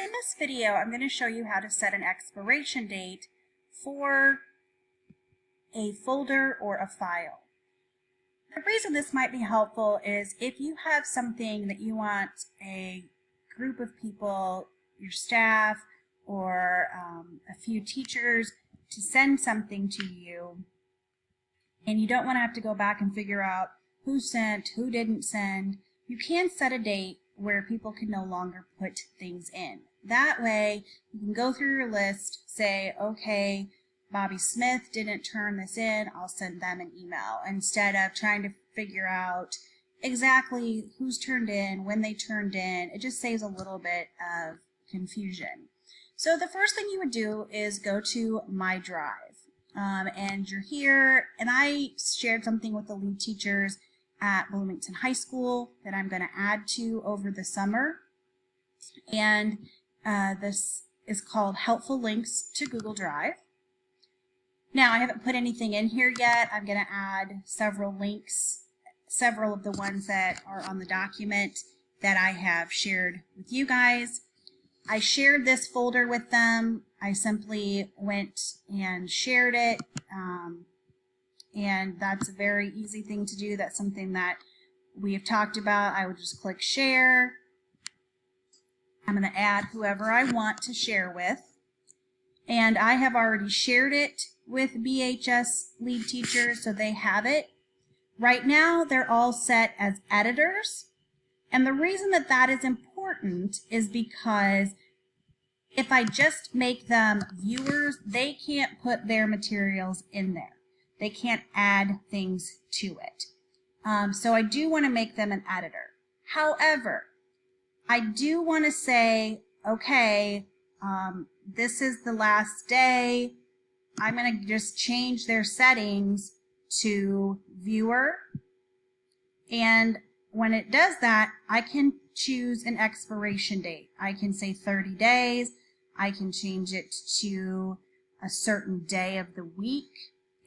In this video, I'm going to show you how to set an expiration date for a folder or a file. The reason this might be helpful is if you have something that you want a group of people, your staff, or a few teachers to send something to you, and you don't want to have to go back and figure out who sent, who didn't send, you can set a date where people can no longer put things in. That way, you can go through your list, say, okay, Bobby Smith didn't turn this in, I'll send them an email, instead of trying to figure out exactly who's turned in, when they turned in. It just saves a little bit of confusion. So the first thing you would do is go to My Drive. And you're here, and I shared something with the lead teachers at Bloomington High School that I'm going to add to over the summer. And this is called Helpful Links to Google Drive. Now, I haven't put anything in here yet. I'm going to add several links, several of the ones that are on the document that I have shared with you guys. I shared this folder with them. I simply went and shared it, and that's a very easy thing to do. That's something that we have talked about. I would just click share. I'm going to add whoever I want to share with, and I have already shared it with BHS lead teachers, so they have it. Right now, they're all set as editors, and the reason that that is important is because if I just make them viewers, they can't put their materials in there. They can't add things to it. So I do want to make them an editor. However, I do want to say, okay, this is the last day. I'm going to just change their settings to viewer. And when it does that, I can choose an expiration date. I can say 30 days. I can change it to a certain day of the week.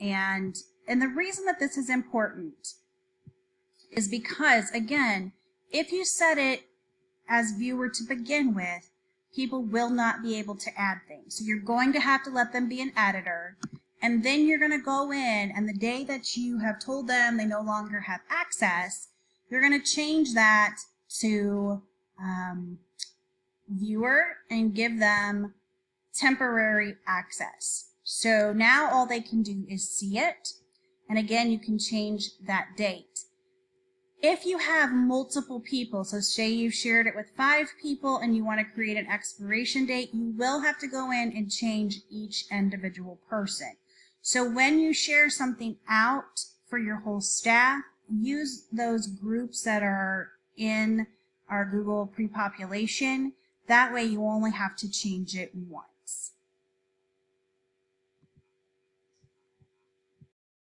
And the reason that this is important is because, again, if you set it as viewer to begin with, people will not be able to add things. So you're going to have to let them be an editor, and then you're going to go in, and the day that you have told them they no longer have access, you're going to change that to viewer and give them temporary access. So now all they can do is see it, and again, you can change that date. If you have multiple people, so say you've shared it with 5 people and you want to create an expiration date, you will have to go in and change each individual person. So when you share something out for your whole staff, use those groups that are in our Google pre-population. That way you only have to change it once.